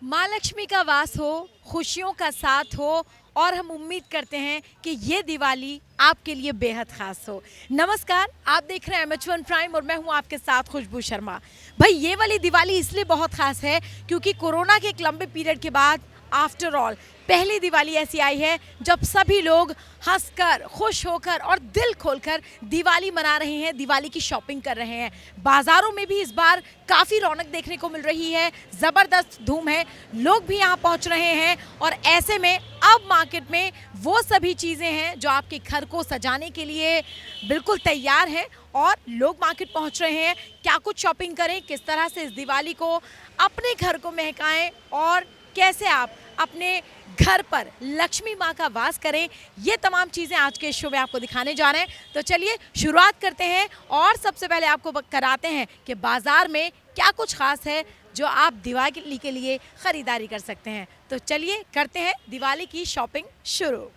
माँ लक्ष्मी का वास हो, खुशियों का साथ हो और हम उम्मीद करते हैं कि ये दिवाली आपके लिए बेहद खास हो। नमस्कार, आप देख रहे हैं MH1 प्राइम और मैं हूं आपके साथ खुशबू शर्मा। भाई ये वाली दिवाली इसलिए बहुत खास है क्योंकि कोरोना के एक लंबे पीरियड के बाद आफ्टर ऑल पहली दिवाली ऐसी आई है जब सभी लोग हंसकर, खुश होकर और दिल खोलकर दिवाली मना रहे हैं, दिवाली की शॉपिंग कर रहे हैं। बाजारों में भी इस बार काफ़ी रौनक देखने को मिल रही है, ज़बरदस्त धूम है, लोग भी यहाँ पहुँच रहे हैं और ऐसे में अब मार्केट में वो सभी चीज़ें हैं जो आपके घर को सजाने के लिए बिल्कुल तैयार है और लोग मार्केट पहुँच रहे हैं। क्या कुछ शॉपिंग करें, किस तरह से इस दिवाली को अपने घर को महकाएं और कैसे आप अपने घर पर लक्ष्मी माँ का वास करें, ये तमाम चीज़ें आज के शो में आपको दिखाने जा रहे हैं। तो चलिए शुरुआत करते हैं और सबसे पहले आपको कराते हैं कि बाज़ार में क्या कुछ खास है जो आप दिवाली के लिए ख़रीदारी कर सकते हैं। तो चलिए करते हैं दिवाली की शॉपिंग शुरू।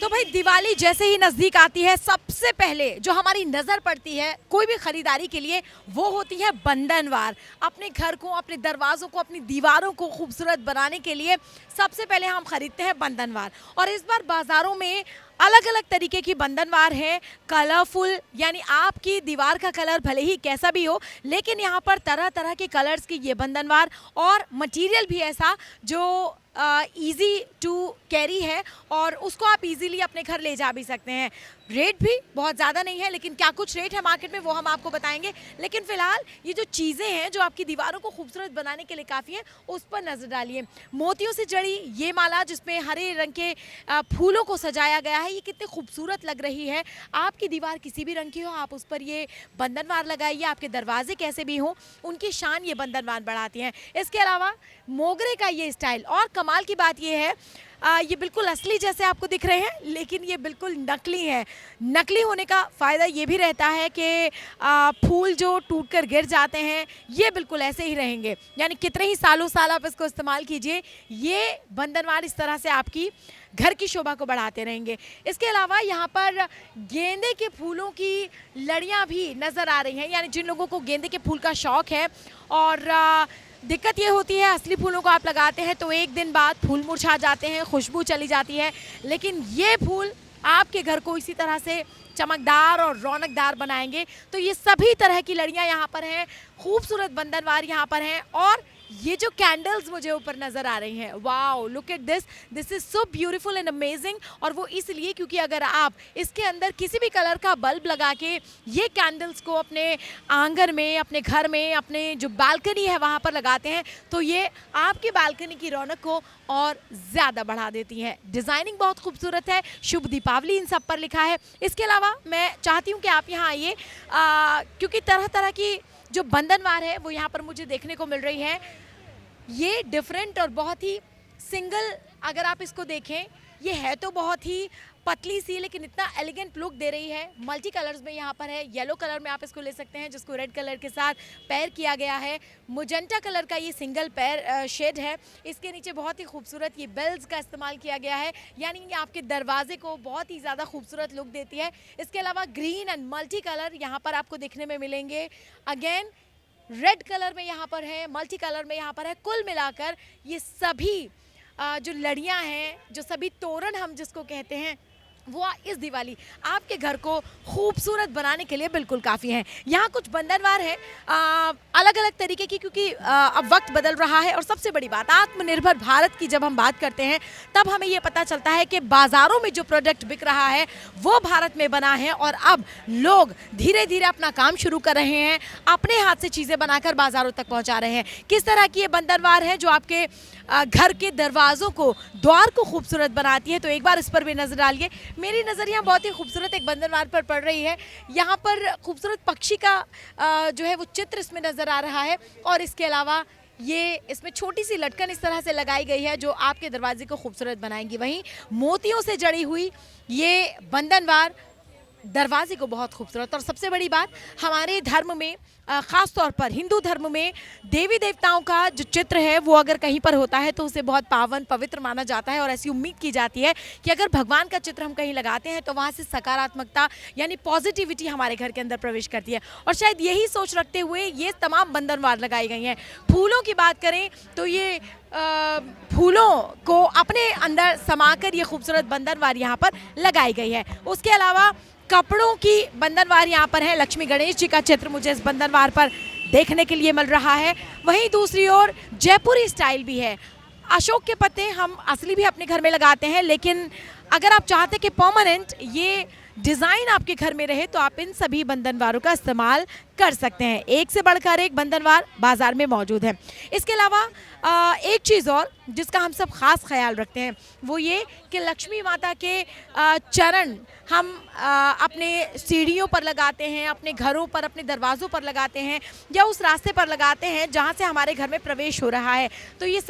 तो भाई दिवाली जैसे ही नज़दीक आती है सबसे पहले जो हमारी नज़र पड़ती है कोई भी ख़रीदारी के लिए वो होती है बंधनवार। अपने घर को, अपने दरवाज़ों को, अपनी दीवारों को खूबसूरत बनाने के लिए सबसे पहले हम ख़रीदते हैं बंधनवार। और इस बार बाज़ारों में अलग अलग तरीके की बंधनवार है, कलरफुल, यानी आपकी दीवार का कलर भले ही कैसा भी हो लेकिन यहाँ पर तरह तरह के कलर्स की ये बंधनवार और मटेरियल भी ऐसा जो ईज़ी टू कैरी है और उसको आप इजीली अपने घर ले जा भी सकते हैं। रेट भी बहुत ज़्यादा नहीं है लेकिन क्या कुछ रेट है मार्केट में वो हम आपको बताएंगे। लेकिन फ़िलहाल ये जो चीज़ें हैं जो आपकी दीवारों को खूबसूरत बनाने के लिए काफ़ी हैं उस पर नज़र डालिए। मोतियों से जड़ी ये माला जिसमें हरे रंग के फूलों को सजाया गया है, ये कितनी खूबसूरत लग रही है। आपकी दीवार किसी भी रंग की हो, आप उस पर ये बंधनवार लगाइए। आपके दरवाजे कैसे भी हों, उनकी शान ये बंधनवार बढ़ाती हैं। इसके अलावा मोगरे का ये स्टाइल, और कमाल की बात ये है ये बिल्कुल असली जैसे आपको दिख रहे हैं लेकिन ये बिल्कुल नकली है। नकली होने का फ़ायदा ये भी रहता है कि फूल जो टूटकर गिर जाते हैं ये बिल्कुल ऐसे ही रहेंगे, यानी कितने ही सालों साल आप इसको इस्तेमाल कीजिए, ये बंधनवार इस तरह से आपकी घर की शोभा को बढ़ाते रहेंगे। इसके अलावा यहाँ पर गेंदे के फूलों की लड़ियाँ भी नज़र आ रही हैं, यानी जिन लोगों को गेंदे के फूल का शौक़ है और दिक्कत ये होती है असली फूलों को आप लगाते हैं तो एक दिन बाद फूल मुरझा जाते हैं, खुशबू चली जाती है, लेकिन ये फूल आपके घर को इसी तरह से चमकदार और रौनकदार बनाएंगे। तो ये सभी तरह की लड़ियाँ यहाँ पर हैं, खूबसूरत बंधनवार यहाँ पर हैं और ये जो कैंडल्स मुझे ऊपर नज़र आ रही हैं, wow look at this, this is so beautiful and amazing. और वो इसलिए क्योंकि अगर आप इसके अंदर किसी भी कलर का बल्ब लगा के ये कैंडल्स को अपने आंगन में, अपने घर में, अपने जो बालकनी है वहाँ पर लगाते हैं तो ये आपकी बालकनी की रौनक को और ज़्यादा बढ़ा देती हैं। डिज़ाइनिंग बहुत खूबसूरत है, शुभ दीपावली इन सब पर लिखा है। इसके अलावा मैं चाहती हूँ कि आप यहाँ आइए क्योंकि तरह तरह की जो बंधनवार है वो यहाँ पर मुझे देखने को मिल रही है। ये डिफरेंट और बहुत ही सिंगल, अगर आप इसको देखें ये है तो बहुत ही पतली सी लेकिन इतना एलिगेंट लुक दे रही है। मल्टी कलर्स में यहाँ पर है, येलो कलर में आप इसको ले सकते हैं जिसको रेड कलर के साथ पेयर किया गया है। मुजेंटा कलर का ये सिंगल पेयर शेड है, इसके नीचे बहुत ही खूबसूरत ये बेल्स का इस्तेमाल किया गया है, यानी ये आपके दरवाजे को बहुत ही ज़्यादा खूबसूरत लुक देती है। इसके अलावा ग्रीन एंड मल्टी कलर यहाँ पर आपको देखने में मिलेंगे, अगेन रेड कलर में यहाँ पर है, मल्टी कलर में यहाँ पर है। कुल मिलाकर ये सभी जो लड़ियाँ हैं, जो सभी तोरण हम जिसको कहते हैं, वो इस दिवाली आपके घर को खूबसूरत बनाने के लिए बिल्कुल काफ़ी हैं। यहाँ कुछ बंधनवार है अलग अलग तरीके की क्योंकि अब वक्त बदल रहा है और सबसे बड़ी बात आत्मनिर्भर भारत की जब हम बात करते हैं तब हमें ये पता चलता है कि बाज़ारों में जो प्रोडक्ट बिक रहा है वो भारत में बना है और अब लोग धीरे धीरे अपना काम शुरू कर रहे हैं, अपने हाथ से चीज़ें बनाकर बाज़ारों तक पहुँचा रहे हैं। किस तरह की ये बंधनवार है जो आपके घर के दरवाज़ों को, द्वार को खूबसूरत बनाती है, तो एक बार इस पर भी नज़र डालिए। मेरी नज़र यहाँ बहुत ही खूबसूरत एक बंधनवार पर पड़ रही है। यहाँ पर खूबसूरत पक्षी का जो है वो चित्र इसमें नज़र आ रहा है और इसके अलावा ये इसमें छोटी सी लटकन इस तरह से लगाई गई है जो आपके दरवाजे को खूबसूरत बनाएंगी। वहीं मोतियों से जड़ी हुई ये बंधनवार दरवाजे को बहुत खूबसूरत, और सबसे बड़ी बात हमारे धर्म में ख़ास तौर पर हिंदू धर्म में देवी देवताओं का जो चित्र है वो अगर कहीं पर होता है तो उसे बहुत पावन पवित्र माना जाता है, और ऐसी उम्मीद की जाती है कि अगर भगवान का चित्र हम कहीं लगाते हैं तो वहाँ से सकारात्मकता यानी पॉजिटिविटी हमारे घर के अंदर प्रवेश करती है। और शायद यही सोच रखते हुए ये तमाम बंधनवार लगाई गई हैं। फूलों की बात करें तो ये फूलों को अपने अंदर समाकर ये खूबसूरत बंधनवार यहाँ पर लगाई गई है। उसके अलावा कपड़ों की बंधनवार यहाँ पर है। लक्ष्मी गणेश जी का चित्र मुझे इस बंधनवार पर देखने के लिए मिल रहा है। वहीं दूसरी ओर जयपुरी स्टाइल भी है। अशोक के पत्ते हम असली भी अपने घर में लगाते हैं, लेकिन अगर आप चाहते हैं कि परमानेंट ये डिज़ाइन आपके घर में रहे तो आप इन सभी बंधनवारों का इस्तेमाल कर सकते हैं। एक से बढ़कर एक बंधनवार बाज़ार में मौजूद है। इसके अलावा एक चीज़ और जिसका हम सब ख़ास ख्याल रखते हैं वो ये कि लक्ष्मी माता के चरण हम अपने सीढ़ियों पर लगाते हैं, अपने घरों पर, अपने दरवाज़ों पर लगाते हैं, या उस रास्ते पर लगाते हैं जहाँ से हमारे घर में प्रवेश हो रहा है। तो ये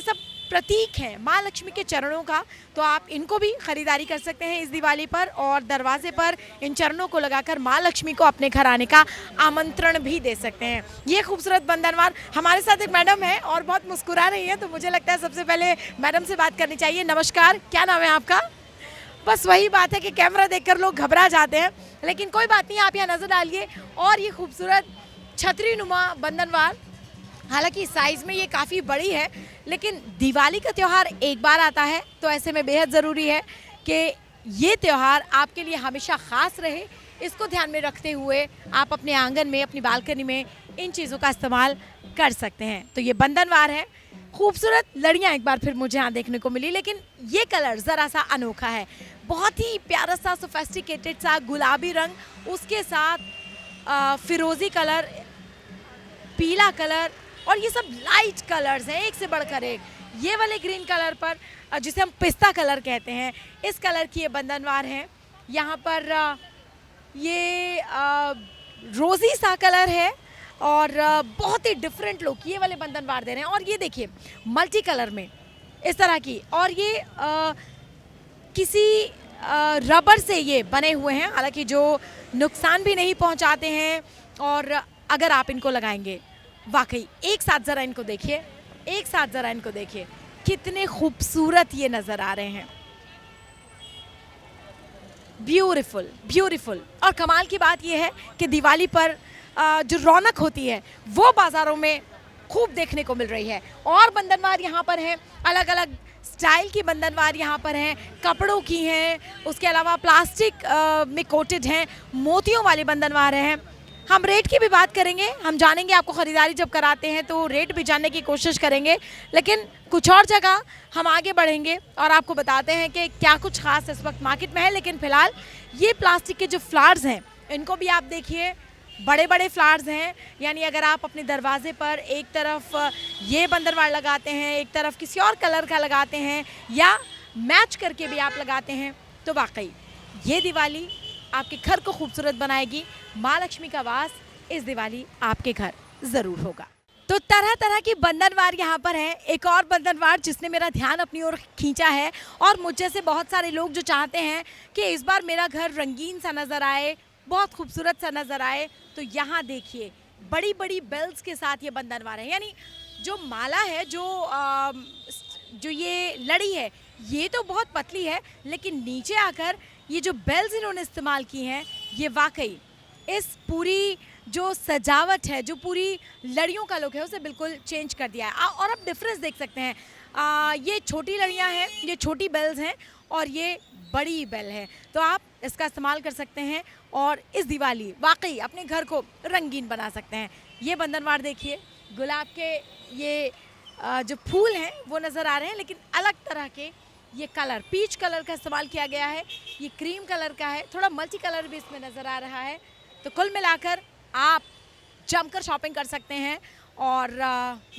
सब प्रतीक हैं माँ लक्ष्मी के चरणों का। तो आप इनको भी ख़रीदारी कर सकते हैं इस दिवाली पर, और दरवाजे पर इन चरणों को लगाकर माँ लक्ष्मी को अपने घर आने का आमंत्रण भी दे सकते हैं। ये खूबसूरत बंधनवार। हमारे साथ एक मैडम है और बहुत मुस्कुरा रही है, तो मुझे लगता है सबसे पहले मैडम से बात करनी चाहिए। नमस्कार, क्या नाम है आपका? बस वही बात है कि कैमरा देखकर लोग घबरा जाते हैं, लेकिन कोई बात नहीं, आप यहाँ नज़र डालिए। और ये खूबसूरत छतरी नुमा बंधनवार, हालांकि साइज़ में ये काफ़ी बड़ी है, लेकिन दिवाली का त्यौहार एक बार आता है तो ऐसे में बेहद ज़रूरी है कि ये त्यौहार आपके लिए हमेशा ख़ास रहे। इसको ध्यान में रखते हुए आप अपने आंगन में, अपनी बालकनी में इन चीज़ों का इस्तेमाल कर सकते हैं। तो ये बंधनवार है। खूबसूरत लड़ियाँ एक बार फिर मुझे यहाँ देखने को मिली, लेकिन ये कलर ज़रा सा अनोखा है। बहुत ही प्यारा सा सोफेस्टिकेटेड सा गुलाबी रंग, उसके साथ फिरोज़ी कलर, पीला कलर, और ये सब लाइट कलर्स हैं एक से बढ़कर एक। ये वाले ग्रीन कलर पर जिसे हम पिस्ता कलर कहते हैं, इस कलर की ये बंधनवार हैं। यहाँ पर ये रोज़ी सा कलर है और बहुत ही डिफरेंट लुक ये वाले बंधनवार दे रहे हैं। और ये देखिए मल्टी कलर में इस तरह की, और ये किसी रबर से ये बने हुए हैं, हालांकि जो नुकसान भी नहीं पहुंचाते हैं। और अगर आप इनको लगाएंगे, वाकई एक साथ ज़रा इनको देखिए, एक साथ ज़रा इनको देखिए, कितने खूबसूरत ये नज़र आ रहे हैं। Beautiful, beautiful. और कमाल की बात ये है कि दिवाली पर जो रौनक होती है वो बाज़ारों में खूब देखने को मिल रही है। और बंधनवार यहाँ पर हैं, अलग अलग स्टाइल की बंधनवार यहाँ पर हैं, कपड़ों की हैं, उसके अलावा प्लास्टिक में कोटेड हैं, मोतियों वाली बंधनवार हैं। हम रेट की भी बात करेंगे, हम जानेंगे, आपको ख़रीदारी जब कराते हैं तो रेट भी जानने की कोशिश करेंगे। लेकिन कुछ और जगह हम आगे बढ़ेंगे और आपको बताते हैं कि क्या कुछ ख़ास इस वक्त मार्केट में है। लेकिन फ़िलहाल ये प्लास्टिक के जो फ्लावर्स हैं इनको भी आप देखिए, बड़े बड़े फ्लावर्स हैं। यानी अगर आप अपने दरवाजे पर एक तरफ ये बंधनवार लगाते हैं, एक तरफ किसी और कलर का लगाते हैं, या मैच करके भी आप लगाते हैं, तो वाकई ये दिवाली आपके घर को खूबसूरत बनाएगी। माँ लक्ष्मी का वास इस दिवाली आपके घर ज़रूर होगा। तो तरह तरह की बंधनवार यहाँ पर है। एक और बंधनवार जिसने मेरा ध्यान अपनी ओर खींचा है, और मुझ जैसे बहुत सारे लोग जो चाहते हैं कि इस बार मेरा घर रंगीन सा नज़र आए, बहुत खूबसूरत सा नज़र आए, तो यहाँ देखिए बड़ी बड़ी बेल्स के साथ ये बंधनवार है। यानी जो माला है, जो ये लड़ी है, ये तो बहुत पतली है, लेकिन नीचे आकर ये जो बेल्स इन्होंने इस्तेमाल की हैं, ये वाकई इस पूरी जो सजावट है, जो पूरी लड़ियों का लुक है, उसे बिल्कुल चेंज कर दिया है। और आप डिफरेंस देख सकते हैं, ये छोटी लड़ियाँ हैं, ये छोटी बेल्स हैं, और ये बड़ी बेल है। तो आप इसका इस्तेमाल कर सकते हैं और इस दिवाली वाकई अपने घर को रंगीन बना सकते हैं। ये बंधनवार देखिए, गुलाब के ये जो फूल हैं वो नज़र आ रहे हैं, लेकिन अलग तरह के ये कलर, पीच कलर का इस्तेमाल किया गया है, ये क्रीम कलर का है, थोड़ा मल्टी कलर भी इसमें नज़र आ रहा है। तो कुल मिलाकर आप जमकर शॉपिंग कर सकते हैं और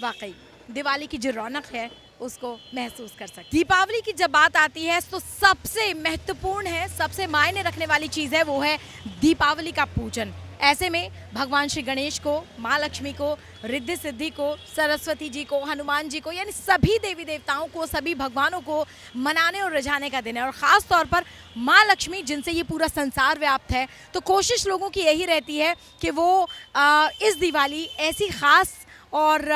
वाकई दिवाली की जो रौनक है उसको महसूस कर सकते हैं। दीपावली की जब बात आती है तो सबसे महत्वपूर्ण है, सबसे मायने रखने वाली चीज़ है, वो है दीपावली का पूजन। ऐसे में भगवान श्री गणेश को, माँ लक्ष्मी को, रिद्धि सिद्धि को, सरस्वती जी को, हनुमान जी को, यानी सभी देवी देवताओं को, सभी भगवानों को मनाने और रिझाने का दिन है। और ख़ास तौर पर माँ लक्ष्मी जिनसे ये पूरा संसार व्याप्त है, तो कोशिश लोगों की यही रहती है कि वो इस दिवाली ऐसी ख़ास और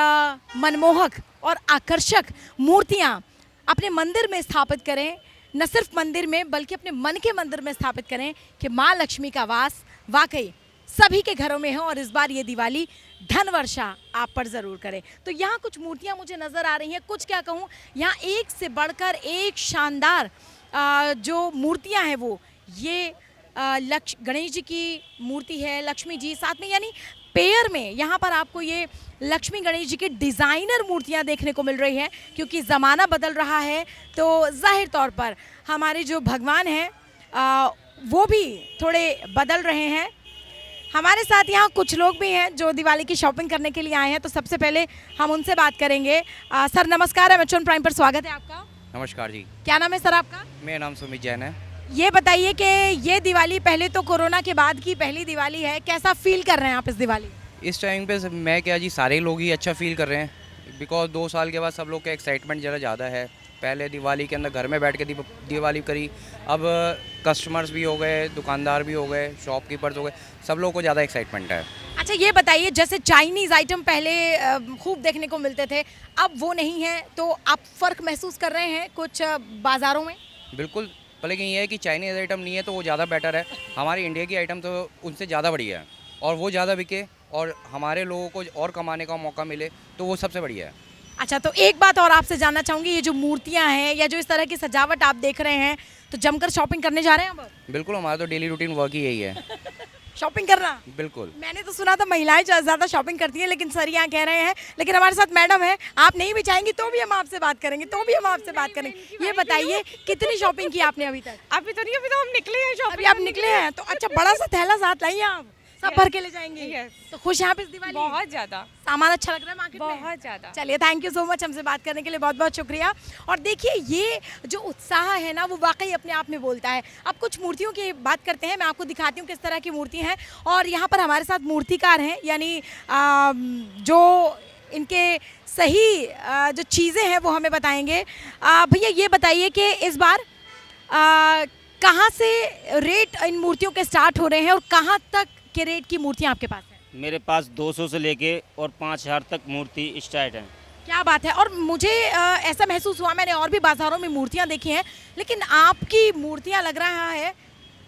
मनमोहक और आकर्षक मूर्तियाँ अपने मंदिर में स्थापित करें, न सिर्फ मंदिर में बल्कि अपने मन के मंदिर में स्थापित करें कि माँ लक्ष्मी का वास वाकई सभी के घरों में हो और इस बार ये दिवाली धन वर्षा आप पर ज़रूर करें। तो यहाँ कुछ मूर्तियाँ मुझे नज़र आ रही हैं, कुछ क्या कहूँ, यहाँ एक से बढ़कर एक शानदार जो मूर्तियाँ हैं वो ये गणेश जी की मूर्ति है, लक्ष्मी जी साथ में, यानी पेयर में यहाँ पर आपको ये लक्ष्मी गणेश जी की डिज़ाइनर मूर्तियाँ देखने को मिल रही हैं, क्योंकि ज़माना बदल रहा है तो जाहिर तौर पर हमारे जो भगवान हैं वो भी थोड़े बदल रहे हैं। हमारे साथ यहाँ कुछ लोग भी हैं जो दिवाली की शॉपिंग करने के लिए आए हैं, तो सबसे पहले हम उनसे बात करेंगे। सर नमस्कार, एम प्राइम पर स्वागत है आपका। नमस्कार जी। क्या नाम है सर आपका? मेरा नाम सुमित जैन है। ये बताइए कि ये दिवाली पहले तो कोरोना के बाद की पहली दिवाली है, कैसा फील कर रहे हैं आप इस दिवाली? इस टाइम पे मैं क्या जी, सारे लोग ही अच्छा फील कर रहे हैं, बिकॉज 2 साल के बाद सब लोग का एक्साइटमेंट ज़रा ज़्यादा है। पहले दिवाली के अंदर घर में बैठ के दिवाली करी, अब कस्टमर्स भी हो गए, दुकानदार भी हो गए, शॉपकीपर्स हो गए, सब लोगों को ज़्यादा एक्साइटमेंट है। अच्छा ये बताइए, जैसे चाइनीज़ आइटम पहले खूब देखने को मिलते थे, अब वो नहीं है, तो आप फ़र्क महसूस कर रहे हैं कुछ बाज़ारों में? बिल्कुल, लेकिन ये है कि चाइनीज़ आइटम नहीं है तो वो ज़्यादा बेटर है। हमारी इंडिया की आइटम तो उनसे ज़्यादा बढ़िया है और वो ज़्यादा बिके और हमारे लोगों को और कमाने का मौका मिले तो वो सबसे बढ़िया है। अच्छा, तो एक बात और आपसे जानना चाहूँगी, ये जो मूर्तियाँ हैं या जो इस तरह की सजावट आप देख रहे हैं, तो जमकर शॉपिंग करने जा रहे हैं अब? बिल्कुल, हमारा तो डेली रूटीन वर्क ही यही है। शॉपिंग करना? बिल्कुल। मैंने तो सुना था महिलाएं ज़्यादा शॉपिंग करती हैं, लेकिन सर यहाँ कह रहे हैं, लेकिन हमारे साथ मैडम है, आप नहीं भी चाहेंगी तो भी हम आपसे बात करेंगे, ये बताइए कितनी शॉपिंग की आपने अभी तक? अभी तो नहीं, अभी तो हम निकले हैं शॉपिंग। अभी आप निकले हैं, तो अच्छा बड़ा सा थैला साथ लाइए आप, सब भर के ले जाएंगे। तो खुश हैं आप इस दिवाली? बहुत ज़्यादा। सामान अच्छा लग रहा है मार्केट में? बहुत ज़्यादा। चलिए, थैंक यू सो मच, हमसे बात करने के लिए बहुत बहुत शुक्रिया। और देखिए, ये जो उत्साह है ना, वो वाकई अपने आप में बोलता है। अब कुछ मूर्तियों की बात करते हैं, मैं आपको दिखाती हूँ किस तरह की मूर्ति हैं। और यहाँ पर हमारे साथ मूर्तिकार हैं, यानी जो इनके सही जो चीज़ें हैं वो हमें बताएंगे। भैया ये बताइए कि इस बार कहाँ से रेट इन मूर्तियों के स्टार्ट हो रहे हैं और कहाँ तक के रेट की मूर्तियाँ आपके पास हैं? मेरे पास 200 से लेके और 5000 तक मूर्ति स्टार्ट हैं। क्या बात है। और मुझे ऐसा महसूस हुआ, मैंने और भी बाज़ारों में मूर्तियाँ देखी हैं, लेकिन आपकी मूर्तियाँ लग रहा है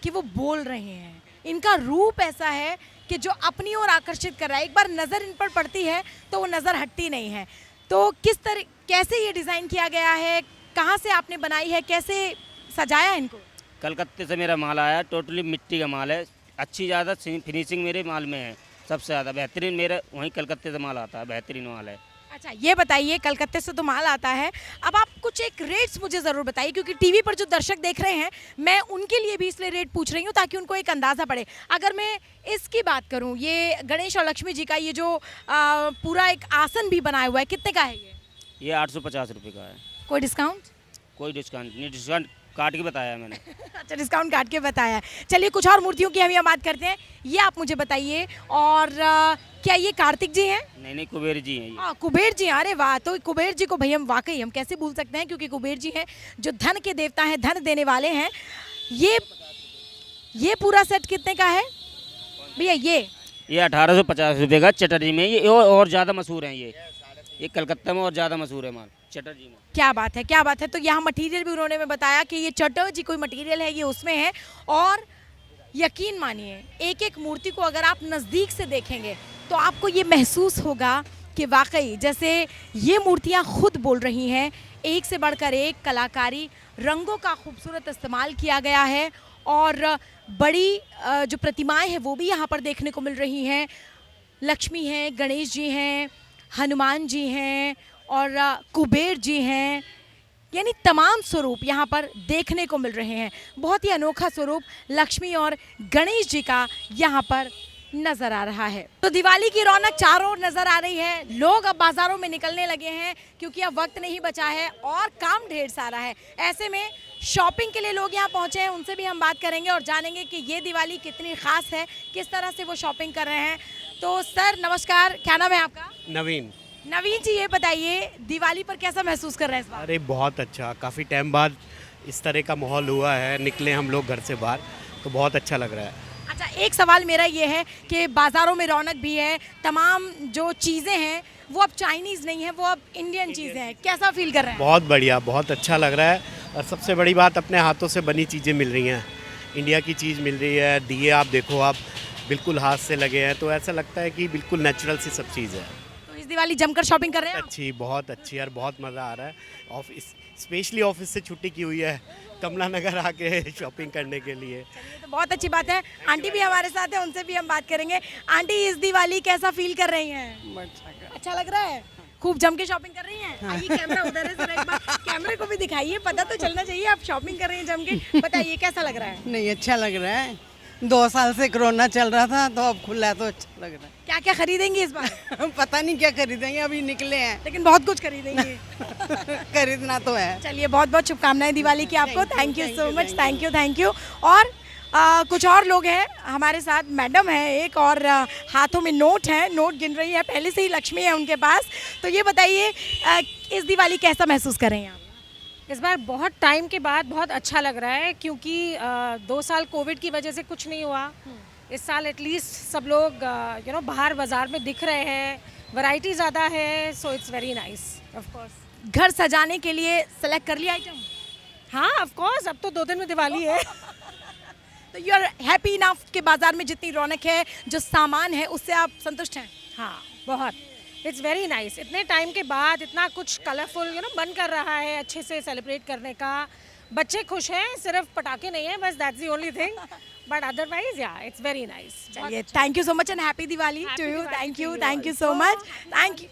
कि वो बोल रहे हैं। इनका रूप ऐसा है कि जो अपनी ओर आकर्षित कर रहा है। एक बार नज़र इन पर पड़ती है तो वो नज़र हटती नहीं है। तो कैसे ये डिज़ाइन किया गया है, कहाँ से आपने बनाई है, कैसे सजाया है इनको? कलकत्ते से मेरा माल आया, टोटली मिट्टी का माल है। अच्छी ज़्यादा फिनिशिंग मेरे माल में है, सबसे ज़्यादा बेहतरीन मेरा वहीं कलकत्ते से माल आता है, बेहतरीन माल है। अच्छा ये बताइए, कलकत्ते से तो माल आता है, अब आप कुछ एक रेट्स मुझे ज़रूर बताइए, क्योंकि टीवी पर जो दर्शक देख रहे हैं, मैं उनके लिए भी इसलिए रेट पूछ रही हूँ ताकि उनको एक अंदाज़ा पड़े। अगर मैं इसकी बात करूँ, ये गणेश और लक्ष्मी जी का ये जो पूरा एक आसन भी बनाया हुआ है, कितने का है ये? 850 रुपये का है। कोई डिस्काउंट? कोई डिस्काउंट नहीं, डिस्काउंट काट के बताया मैंने। अच्छा, डिस्काउंट काट के बताया। चलिए, कुछ और मूर्तियों की हम यहाँ बात करते हैं, ये आप मुझे बताइए। और क्या ये कार्तिक जी हैं? नहीं, कुबेर जी हैं ये। हाँ, कुबेर जी। अरे वाह, तो कुबेर जी को भैया वाकई हम कैसे भूल सकते हैं, क्योंकि कुबेर जी हैं जो धन के देवता हैं, धन देने वाले हैं। ये पूरा सेट कितने का है भैया? ये 1850 रुपये का चटर्जी में, ये और ज़्यादा मशहूर हैं। ये कलकत्ता में और ज़्यादा मशहूर है माल, चटर्जी में। क्या बात है, क्या बात है। तो यहाँ मटेरियल भी उन्होंने में बताया कि ये चटर्जी कोई मटेरियल है, ये उसमें है। और यकीन मानिए, एक एक मूर्ति को अगर आप नज़दीक से देखेंगे तो आपको ये महसूस होगा कि वाकई जैसे ये मूर्तियाँ खुद बोल रही हैं। एक से बढ़कर एक कलाकारी, रंगों का खूबसूरत इस्तेमाल किया गया है और बड़ी जो प्रतिमाएं हैं वो भी यहाँ पर देखने को मिल रही हैं। लक्ष्मी हैं, गणेश जी हैं, हनुमान जी हैं और कुबेर जी हैं, यानी तमाम स्वरूप यहाँ पर देखने को मिल रहे हैं। बहुत ही अनोखा स्वरूप लक्ष्मी और गणेश जी का यहाँ पर नज़र आ रहा है। तो दिवाली की रौनक चारों ओर नज़र आ रही है। लोग अब बाज़ारों में निकलने लगे हैं क्योंकि अब वक्त नहीं बचा है और काम ढेर सारा है। ऐसे में शॉपिंग के लिए लोग यहाँ पहुँचे हैं, उनसे भी हम बात करेंगे और जानेंगे कि ये दिवाली कितनी ख़ास है, किस तरह से वो शॉपिंग कर रहे हैं। तो सर नमस्कार, क्या नाम है आपका? नवीन। नवीन जी, ये बताइए दिवाली पर कैसा महसूस कर रहे हैं इस बार? अरे बहुत अच्छा, काफ़ी टाइम बाद इस तरह का माहौल हुआ है, निकले हम लोग घर से बाहर तो बहुत अच्छा लग रहा है। अच्छा, एक सवाल मेरा ये है कि बाज़ारों में रौनक भी है, तमाम जो चीज़ें हैं वो अब चाइनीज़ नहीं है, वो अब इंडियन चीज़ें हैं, कैसा फील कर रहे हैं? बहुत बढ़िया, बहुत अच्छा लग रहा है और सबसे बड़ी बात अपने हाथों से बनी चीज़ें मिल रही हैं, इंडिया की चीज़ मिल रही है। दिए आप देखो, आप बिल्कुल हाथ से लगे हैं तो ऐसा लगता है कि बिल्कुल नेचुरल सी सब चीज़ है। तो इस दिवाली जमकर शॉपिंग कर रहे हैं आप? अच्छी, बहुत अच्छी और बहुत मज़ा आ रहा है। ऑफिस स्पेशली ऑफिस से छुट्टी की हुई है कमला नगर आके शॉपिंग करने के लिए। ये तो बहुत अच्छी बात है। आंटी भी हमारे साथ है, उनसे भी हम बात करेंगे। आंटी, इस दिवाली कैसा फील कर रही हैं? अच्छा लग रहा है, खूब जम के शॉपिंग कर रही हैं। आइए, कैमरा उधर है, जरा एक बार कैमरे को भी दिखाइए, पता तो चलना चाहिए आप शॉपिंग कर रही हैं जम के। बताइए कैसा लग रहा है? नहीं, अच्छा लग रहा है। 2 साल से कोरोना चल रहा था तो अब खुला है तो अच्छा लग रहा क्या क्या खरीदेंगे इस बार? है। पता नहीं क्या खरीदेंगे, अभी निकले हैं। लेकिन बहुत कुछ खरीदेंगे। खरीदना तो है। चलिए, बहुत बहुत शुभकामनाएं दिवाली की आपको। Thank you so much, thank you. और कुछ और लोग हैं हमारे साथ, मैडम है एक और हाथों में नोट है, नोट गिन रही है, पहले से ही लक्ष्मी है उनके पास। तो ये बताइए इस दिवाली कैसा महसूस कर रहे हैं आप? इस बार बहुत टाइम के बाद बहुत अच्छा लग रहा है, क्योंकि 2 साल कोविड की वजह से कुछ नहीं हुआ। इस साल एटलीस्ट सब लोग बाहर बाजार में दिख रहे हैं, वैरायटी ज़्यादा है, so it's very nice. Of course घर सजाने के लिए सेलेक्ट कर लिया आइटम? हाँ, ऑफ कोर्स, अब तो 2 दिन में दिवाली है। तो यू आर हैप्पी इनफ कि बाजार में जितनी रौनक है, जो सामान है, उससे आप संतुष्ट हैं? हाँ, बहुत। It's very nice. इतने टाइम के बाद इतना कुछ कलरफुल बन कर रहा है, अच्छे से सेलिब्रेट करने का। बच्चे खुश हैं, सिर्फ पटाखे नहीं है, बस that's the only thing, but otherwise या इट्स वेरी नाइस। चलिए, thank you so much and happy Diwali to you. Thank you so much, thank you.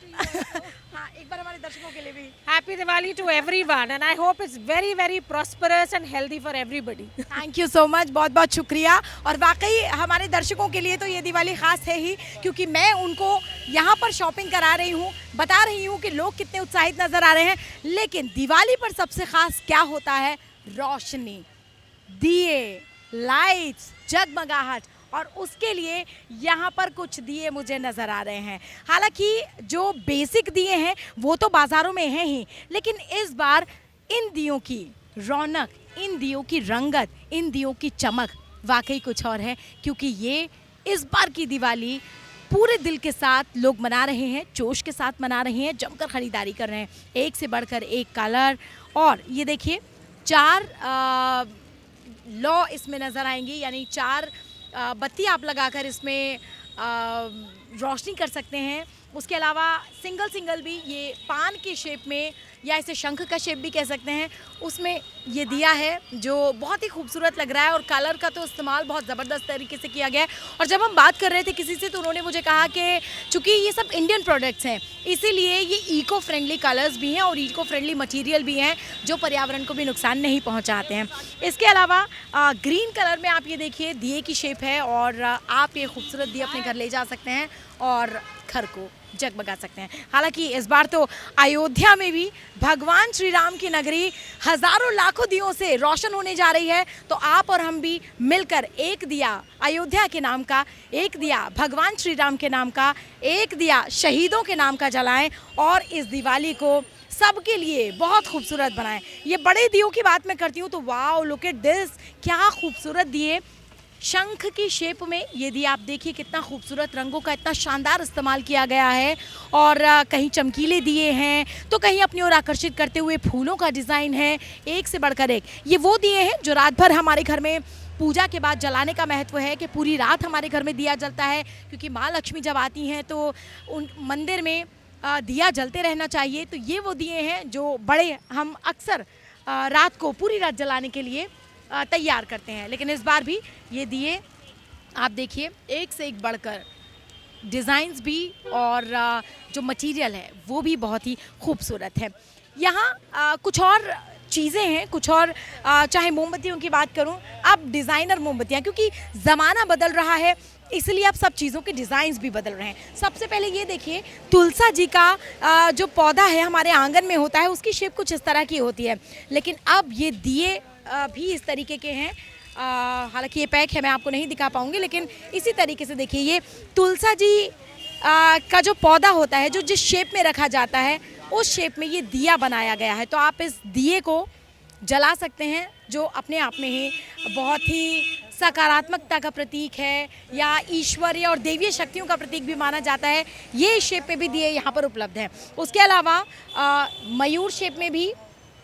हाँ, एक बार हमारे दर्शकों के लिए भी happy Diwali to everyone and I hope it's very very prosperous and healthy for everybody. Thank you so much, बहुत बहुत शुक्रिया। और वाकई हमारे दर्शकों के लिए तो ये दिवाली ख़ास है ही, क्योंकि मैं उनको यहाँ पर शॉपिंग करा रही हूँ, बता रही हूँ कि लोग कितने उत्साहित नज़र आ रहे हैं। लेकिन दिवाली पर सबसे ख़ास क्या होता है? रोशनी, दिए, लाइट्स, जगमगाहट। और उसके लिए यहाँ पर कुछ दिए मुझे नज़र आ रहे हैं। हालांकि जो बेसिक दिए हैं वो तो बाज़ारों में हैं ही, लेकिन इस बार इन दियों की रौनक, इन दियों की रंगत, इन दियों की चमक वाकई कुछ और है। क्योंकि ये इस बार की दिवाली पूरे दिल के साथ लोग मना रहे हैं, जोश के साथ मना रहे हैं, जमकर ख़रीदारी कर रहे हैं। एक से बढ़कर एक कलर, और ये देखिए 4 लौ इसमें नज़र आएंगी, यानी 4 बत्ती आप लगाकर इसमें रोशनी कर सकते हैं। उसके अलावा सिंगल भी ये पान के शेप में, या इसे शंख का शेप भी कह सकते हैं, उसमें ये दिया है जो बहुत ही खूबसूरत लग रहा है। और कलर का तो इस्तेमाल बहुत ज़बरदस्त तरीके से किया गया है। और जब हम बात कर रहे थे किसी से तो उन्होंने मुझे कहा कि चूँकि ये सब इंडियन प्रोडक्ट्स हैं, इसीलिए ये इको फ्रेंडली कलर्स भी हैं और इको फ्रेंडली मटीरियल भी हैं, जो पर्यावरण को भी नुकसान नहीं पहुँचाते हैं। इसके अलावा ग्रीन कलर में आप ये देखिए दिए की शेप है, और आप ये खूबसूरत दिए अपने घर ले जा सकते हैं और घर को जगमगा सकते हैं। हालांकि इस बार तो अयोध्या में भी भगवान श्री राम की नगरी हजारों लाखों दियों से रोशन होने जा रही है। तो आप और हम भी मिलकर एक दिया अयोध्या के नाम का, एक दिया भगवान श्री राम के नाम का, एक दिया शहीदों के नाम का जलाएं और इस दिवाली को सबके लिए बहुत खूबसूरत बनाएं। ये बड़े दियों की बात मैं करती हूँ तो वाओ, लुक एट दिस, क्या खूबसूरत दिए, शंख की शेप में ये दिए। आप देखिए कितना खूबसूरत, रंगों का इतना शानदार इस्तेमाल किया गया है। और कहीं चमकीले दिए हैं तो कहीं अपनी ओर आकर्षित करते हुए फूलों का डिज़ाइन है, एक से बढ़कर एक। ये वो दिए हैं जो रात भर हमारे घर में पूजा के बाद जलाने का महत्व है, कि पूरी रात हमारे घर में दिया जलता है, क्योंकि माँ लक्ष्मी जब आती हैं तो उन मंदिर में दिया जलते रहना चाहिए। तो ये वो दिए हैं जो बड़े हम अक्सर रात को पूरी रात जलाने के लिए तैयार करते हैं। लेकिन इस बार भी ये दिए आप देखिए एक से एक बढ़कर डिज़ाइंस भी, और जो मटेरियल है वो भी बहुत ही खूबसूरत है। यहाँ कुछ और चीज़ें हैं, कुछ और चाहे मोमबत्तियों की बात करूं, अब डिज़ाइनर मोमबत्तियां, क्योंकि ज़माना बदल रहा है, इसलिए अब सब चीज़ों के डिज़ाइंस भी बदल रहे हैं। सबसे पहले ये देखिए, तुलसा जी का जो पौधा है हमारे आंगन में होता है, उसकी शेप कुछ इस तरह की होती है, लेकिन अब ये दिए भी इस तरीके के हैं। हालांकि ये पैक है, मैं आपको नहीं दिखा पाऊंगी, लेकिन इसी तरीके से देखिए, ये तुलसा जी का जो पौधा होता है, जो जिस शेप में रखा जाता है उस शेप में ये दिया बनाया गया है। तो आप इस दिए को जला सकते हैं, जो अपने आप में ही बहुत ही सकारात्मकता का प्रतीक है, या ईश्वरीय और देवीय शक्तियों का प्रतीक भी माना जाता है। ये शेप में भी दिए यहाँ पर उपलब्ध हैं। उसके अलावा मयूर शेप में भी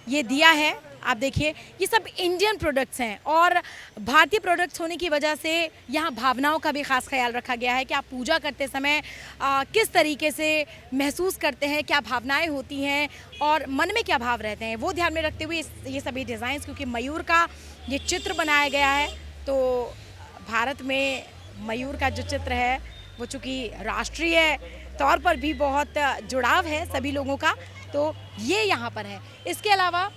ये दिया है। आप देखिए, ये सब इंडियन प्रोडक्ट्स हैं और भारतीय प्रोडक्ट्स होने की वजह से यहाँ भावनाओं का भी ख़ास ख्याल रखा गया है कि आप पूजा करते समय किस तरीके से महसूस करते हैं, क्या भावनाएं होती हैं और मन में क्या भाव रहते हैं, वो ध्यान में रखते हुए ये सभी डिज़ाइंस, क्योंकि मयूर का ये चित्र बनाया गया है, तो भारत में मयूर का जो चित्र है वो चूँकि राष्ट्रीय तौर पर भी बहुत जुड़ाव है सभी लोगों का, तो ये यहाँ पर है। इसके अलावा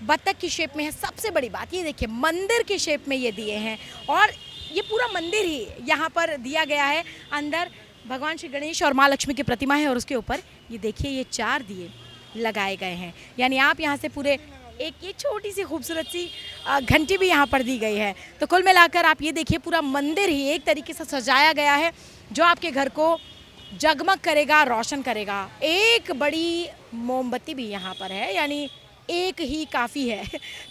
बत्तख की शेप में है। सबसे बड़ी बात ये देखिए, मंदिर की शेप में ये दिए हैं और ये पूरा मंदिर ही यहाँ पर दिया गया है। अंदर भगवान श्री गणेश और माँ लक्ष्मी की प्रतिमा है और उसके ऊपर ये देखिए, ये 4 दिए लगाए गए हैं। यानी आप यहाँ से पूरे एक ये छोटी सी खूबसूरत सी घंटी भी यहाँ पर दी गई है। तो कुल मिलाकर आप ये देखिए, पूरा मंदिर ही एक तरीके से सजाया गया है, जो आपके घर को जगमग करेगा, रोशन करेगा। एक बड़ी मोमबत्ती भी यहाँ पर है, यानी एक ही काफ़ी है।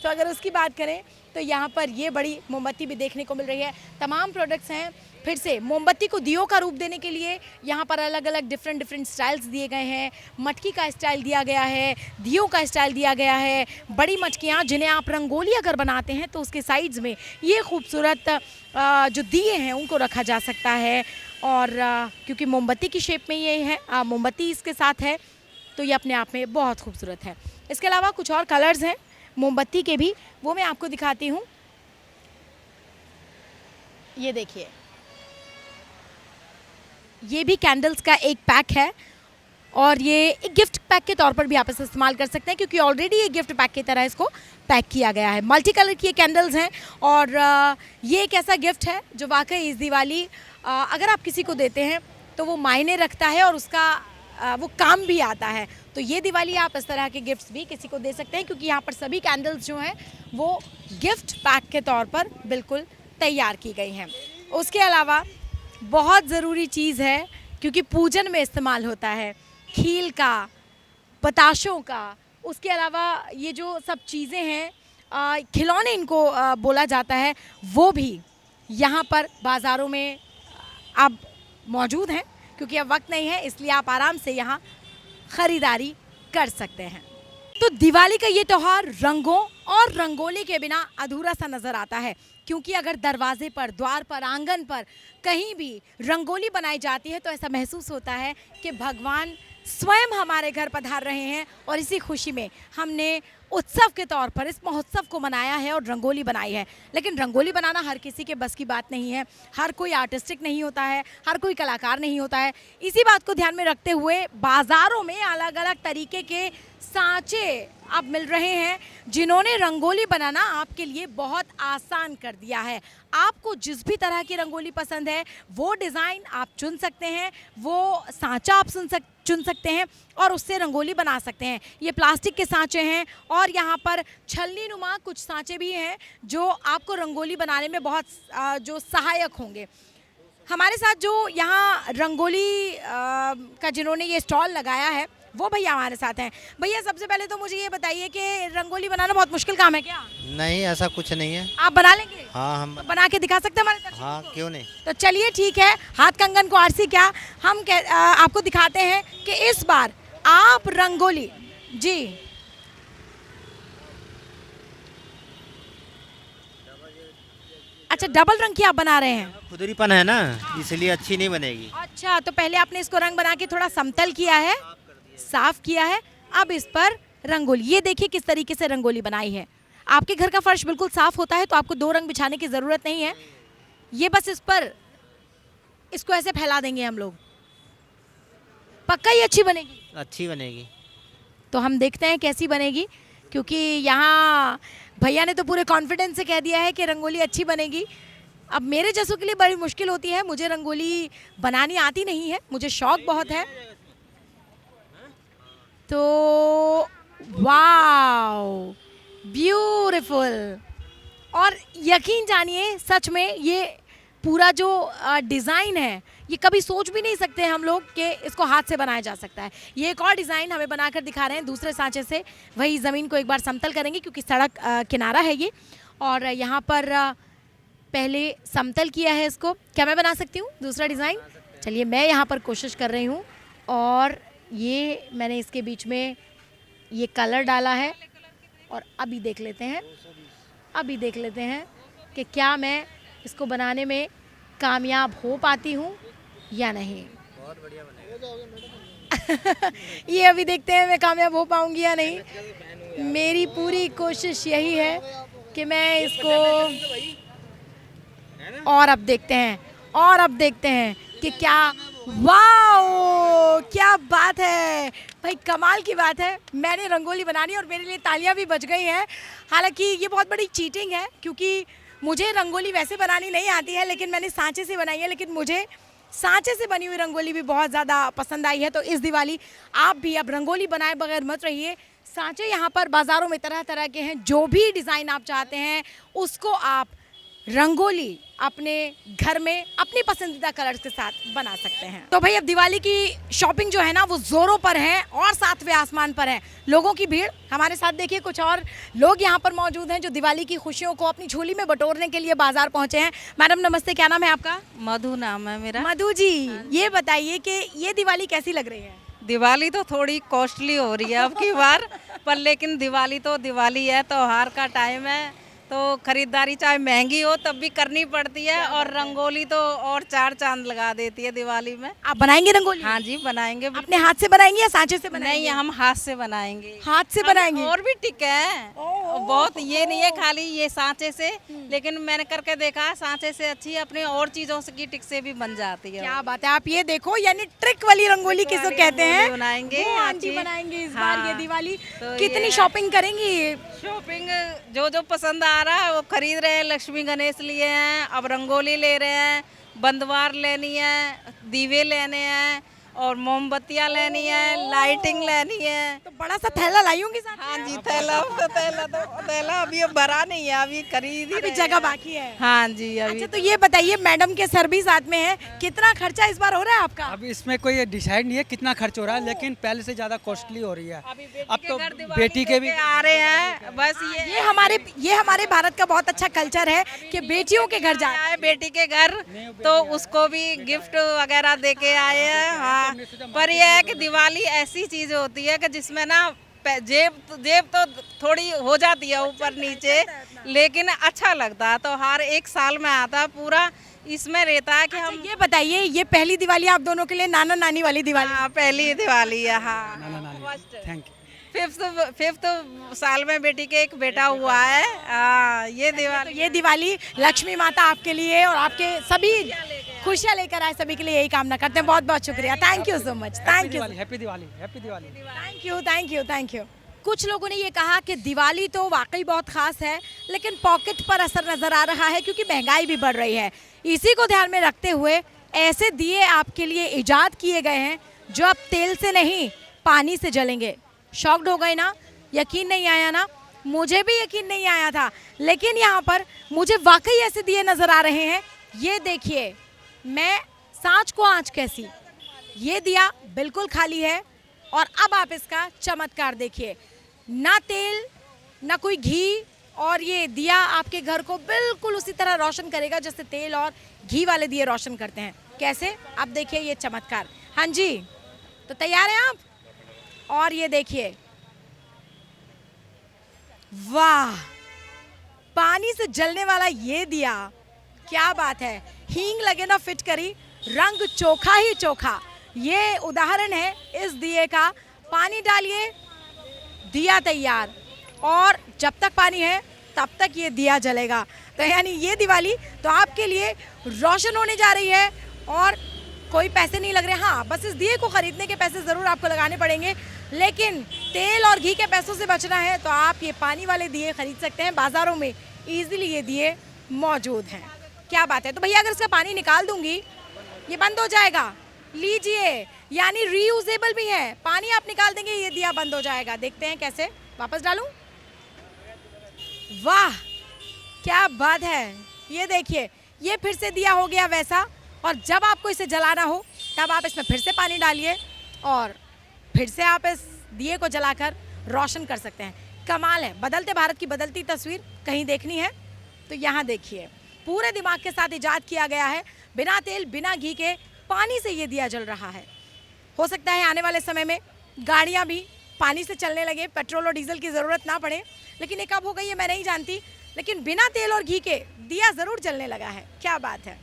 तो अगर उसकी बात करें तो यहाँ पर ये बड़ी मोमबत्ती भी देखने को मिल रही है। तमाम प्रोडक्ट्स हैं। फिर से मोमबत्ती को दियों का रूप देने के लिए यहाँ पर अलग अलग डिफरेंट स्टाइल्स दिए गए हैं। मटकी का स्टाइल दिया गया है, दियों का स्टाइल दिया गया है। बड़ी मटकियाँ जिन्हें आप रंगोली अगर बनाते हैं तो उसके साइड्स में ये खूबसूरत जो दिए हैं उनको रखा जा सकता है। और क्योंकि मोमबत्ती की शेप में ये है, मोमबत्ती इसके साथ है, तो ये अपने आप में बहुत खूबसूरत है। इसके अलावा कुछ और कलर्स हैं मोमबत्ती के भी, वो मैं आपको दिखाती हूँ। ये देखिए, ये भी कैंडल्स का एक पैक है और ये एक गिफ्ट पैक के तौर पर भी आप इसे इस्तेमाल कर सकते हैं, क्योंकि ऑलरेडी ये गिफ्ट पैक की तरह इसको पैक किया गया है। मल्टी कलर की ये कैंडल्स हैं और ये एक ऐसा गिफ्ट है जो वाकई इस दिवाली अगर आप किसी को देते हैं तो वो मायने रखता है और उसका वो काम भी आता है। तो ये दिवाली आप इस तरह के गिफ्ट्स भी किसी को दे सकते हैं, क्योंकि यहाँ पर सभी कैंडल्स जो हैं वो गिफ्ट पैक के तौर पर बिल्कुल तैयार की गई हैं। उसके अलावा बहुत ज़रूरी चीज़ है, क्योंकि पूजन में इस्तेमाल होता है, खील का, बताशों का। उसके अलावा ये जो सब चीज़ें हैं, खिलौने इनको बोला जाता है, वो भी यहाँ पर बाज़ारों में अब मौजूद हैं। क्योंकि अब वक्त नहीं है, इसलिए आप आराम से यहाँ ख़रीदारी कर सकते हैं। तो दिवाली का ये त्यौहार रंगों और रंगोली के बिना अधूरा सा नज़र आता है, क्योंकि अगर दरवाजे पर, द्वार पर, आंगन पर कहीं भी रंगोली बनाई जाती है तो ऐसा महसूस होता है कि भगवान स्वयं हमारे घर पधार रहे हैं। और इसी खुशी में हमने उत्सव के तौर पर इस महोत्सव को मनाया है और रंगोली बनाई है। लेकिन रंगोली बनाना हर किसी के बस की बात नहीं है, हर कोई आर्टिस्टिक नहीं होता है, हर कोई कलाकार नहीं होता है। इसी बात को ध्यान में रखते हुए बाज़ारों में अलग अलग तरीके के सांचे अब मिल रहे हैं, जिन्होंने रंगोली बनाना आपके लिए बहुत आसान कर दिया है। आपको जिस भी तरह की रंगोली पसंद है वो डिज़ाइन आप चुन सकते हैं, वो सांचा आप चुन सकते हैं और उससे रंगोली बना सकते हैं। ये प्लास्टिक के सांचे हैं और यहाँ पर छलनी नुमा कुछ सांचे भी हैं जो आपको रंगोली बनाने में बहुत जो सहायक होंगे। हमारे साथ जो यहाँ रंगोली का जिन्होंने ये स्टॉल लगाया है वो भैया हमारे साथ हैं। भैया, सबसे पहले तो मुझे ये बताइए कि रंगोली बनाना बहुत मुश्किल काम है क्या? नहीं, ऐसा कुछ नहीं है। आप बना लेंगे? हाँ, हम तो बना के दिखा सकते हैं हमारे दर्शकों हाँ, को? क्यों नहीं। तो चलिए ठीक है, हाथ कंगन को आरसी क्या, हम आपको दिखाते हैं कि इस बार आप रंगोली जी अच्छा डबल रंग की आप बना रहे हैं? खुदरीपन है ना, इसलिए अच्छी नहीं बनेगी। अच्छा, तो पहले आपने इसको रंग बना के थोड़ा समतल किया है, साफ किया है, अब इस पर रंगोली। ये देखिए किस तरीके से रंगोली बनाई है। आपके घर का फर्श बिल्कुल साफ होता है तो आपको 2 रंग बिछाने की ज़रूरत नहीं है। ये बस इस पर इसको ऐसे फैला देंगे हम लोग, पक्का ही अच्छी बनेगी। अच्छी बनेगी। तो हम देखते हैं कैसी बनेगी, क्योंकि यहाँ भैया ने तो पूरे कॉन्फिडेंस से कह दिया है कि रंगोली अच्छी बनेगी। अब मेरे जैसों के लिए बड़ी मुश्किल होती है, मुझे रंगोली बनानी आती नहीं है, मुझे शौक बहुत है। तो वाओ, ब्यूटीफुल। और यकीन जानिए, सच में ये पूरा जो डिज़ाइन है, ये कभी सोच भी नहीं सकते हम लोग कि इसको हाथ से बनाया जा सकता है। ये एक और डिज़ाइन हमें बनाकर दिखा रहे हैं दूसरे सांचे से। वही ज़मीन को एक बार समतल करेंगे क्योंकि सड़क किनारा है ये, और यहाँ पर पहले समतल किया है इसको। क्या मैं बना सकती हूँ दूसरा डिज़ाइन? चलिए, मैं यहाँ पर कोशिश कर रही हूँ। और ये मैंने इसके बीच में ये कलर डाला है, और अभी देख लेते हैं कि क्या मैं इसको बनाने में कामयाब हो पाती हूँ या नहीं। बहुत बढ़िया बनेगा। ये अभी देखते हैं मैं कामयाब हो पाऊंगी या नहीं। मेरी पूरी कोशिश यही है कि मैं इसको, और अब देखते हैं कि क्या, वाओ, क्या बात है भाई, कमाल की बात है। मैंने रंगोली बनानी और मेरे लिए तालियां भी बज गई हैं। हालांकि ये बहुत बड़ी चीटिंग है क्योंकि मुझे रंगोली वैसे बनानी नहीं आती है, लेकिन मैंने सांचे से बनाई है। लेकिन मुझे सांचे से बनी हुई रंगोली भी बहुत ज़्यादा पसंद आई है। तो इस दिवाली आप भी अब रंगोली बनाए बगैर मत रहिए। सांचे यहाँ पर बाज़ारों में तरह तरह के हैं, जो भी डिज़ाइन आप चाहते हैं उसको आप रंगोली अपने घर में अपनी पसंदीदा कलर्स के साथ बना सकते हैं। तो भाई, अब दिवाली की शॉपिंग जो है ना, वो जोरों पर है और सातवें आसमान पर है। लोगों की भीड़, हमारे साथ देखिए कुछ और लोग यहाँ पर मौजूद हैं जो दिवाली की खुशियों को अपनी झोली में बटोरने के लिए बाजार पहुँचे हैं। मैडम नमस्ते, क्या नाम है आपका? मधु नाम है मेरा। मधु जी, ये बताइए कि ये दिवाली कैसी लग रही है? दिवाली तो थोड़ी कॉस्टली हो रही है अब की बार, पर लेकिन दिवाली तो दिवाली है, त्योहार का टाइम है, तो खरीदारी चाहे महंगी हो तब भी करनी पड़ती है। और रंगोली तो और चार चांद लगा देती है दिवाली में। आप बनाएंगे रंगोली? हाँ जी, बनाएंगे। अपने हाथ से बनाएंगे या सांचे से बनाएंगे? नहीं, हम हाथ से बनाएंगे। हाथ से बनाएंगे? और भी टिक है बहुत, ये नहीं है खाली ये सांचे से, लेकिन मैंने करके देखा सांचे से अच्छी अपने और चीजों से की टिक से भी बन जाती है। क्या बात है, आप ये देखो, यानी ट्रिक वाली रंगोली किसको कहते हैं, बनाएंगे वो आंटी बनाएंगे इस बार ये दिवाली। तो कितनी शॉपिंग करेंगी? शॉपिंग जो जो पसंद आ रहा है वो खरीद रहे हैं। लक्ष्मी गणेश लिए हैं, अब रंगोली ले रहे हैं, बंदवार लेनी है, दीवे लेने हैं, और मोमबत्तियाँ लेनी है, लाइटिंग लेनी है। तो बड़ा सा थैला लाई होंगी साथ में? हाँ जी, थैला अभी भरा नहीं है, अभी खरीद ही अभी जगह बाकी है। हाँ जी अभी। अच्छा, तो ये बताइए, मैडम के सर भी साथ में है, कितना खर्चा इस बार हो रहा है आपका? अभी इसमें कोई डिसाइड नहीं है कितना खर्च हो रहा है, लेकिन पहले से ज्यादा कॉस्टली हो रही है। अब तो बेटी के भी आ रहे हैं, बस ये हमारे भारत का बहुत अच्छा कल्चर है कि बेटियों के घर जाए आए बेटी के घर, तो उसको भी गिफ्ट वगैरह दे के आए हैं। हाँ, पर यह है कि दिवाली ऐसी चीज होती है कि जिसमें ना जेब तो थोड़ी हो जाती है ऊपर नीचे, लेकिन अच्छा लगता है। तो हर एक साल में आता है पूरा, इसमें रहता है कि हम। ये बताइए, ये पहली दिवाली आप दोनों के लिए नाना नानी वाली दिवाली? हाँ, पहली दिवाली है। हाँ, थैंक यू। फिफ्थ साल में बेटी के एक बेटा हुआ है। ये दिवाली, तो ये दिवाली लक्ष्मी माता आपके लिए और आपके सभी खुशियाँ लेकर आए, सभी के लिए यही कामना करते हैं। बहुत बहुत शुक्रिया, thank you so much, thank you. Happy Diwali, happy Diwali. Thank you, thank you, thank you. कुछ लोगों ने ये कहा कि दिवाली तो वाकई बहुत खास है, लेकिन पॉकेट पर असर नजर आ रहा है क्योंकि महंगाई भी बढ़ रही है। इसी को ध्यान में रखते हुए ऐसे दिए आपके लिए इजाद किए गए हैं जो अब तेल से नहीं पानी से जलेंगे। शॉक्ड हो गए ना? यकीन नहीं आया ना? मुझे भी यकीन नहीं आया था, लेकिन यहाँ पर मुझे वाकई ऐसे दिए नजर आ रहे हैं। ये देखिए, मैं सांच को आंच कैसी, ये दिया बिल्कुल खाली है, और अब आप इसका चमत्कार देखिए, ना तेल ना कोई घी, और ये दिया आपके घर को बिल्कुल उसी तरह रोशन करेगा जैसे तेल और घी वाले दिए रोशन करते हैं। कैसे? आप देखिए ये चमत्कार। हाँ जी, तो तैयार हैं आप? और ये देखिए, वाह, पानी से जलने वाला ये दिया, क्या बात है। हींग लगे ना फिट करी, रंग चोखा ही चोखा। ये उदाहरण है इस दिए का। पानी डालिए, दिया तैयार, और जब तक पानी है तब तक ये दिया जलेगा। तो यानी ये दिवाली तो आपके लिए रोशन होने जा रही है, और कोई पैसे नहीं लग रहे। हाँ, बस इस दिए को खरीदने के पैसे ज़रूर आपको लगाने पड़ेंगे, लेकिन तेल और घी के पैसों से बचना है तो आप ये पानी वाले दिए खरीद सकते हैं। बाज़ारों में ईजिली ये दिए मौजूद हैं। क्या बात है। तो भैया अगर इसका पानी निकाल दूंगी ये बंद हो जाएगा, लीजिए, यानी रीयूजेबल भी है। पानी आप निकाल देंगे ये दिया बंद हो जाएगा। देखते हैं कैसे, वापस डालूं। वाह क्या बात है, ये देखिए ये फिर से दिया हो गया वैसा। और जब आपको इसे जलाना हो तब आप इसमें फिर से पानी डालिए और फिर से आप इस दिए को जलाकर रोशन कर सकते हैं। कमाल है, बदलते भारत की बदलती तस्वीर कहीं देखनी है तो यहाँ देखिए, पूरे दिमाग के साथ इजाद किया गया है। बिना तेल बिना घी के पानी से ये दिया जल रहा है। हो सकता है आने वाले समय में गाड़ियाँ भी पानी से चलने लगे, पेट्रोल और डीजल की ज़रूरत ना पड़े, लेकिन ये कब हो गई है मैं नहीं जानती, लेकिन बिना तेल और घी के दिया ज़रूर जलने लगा है। क्या बात है।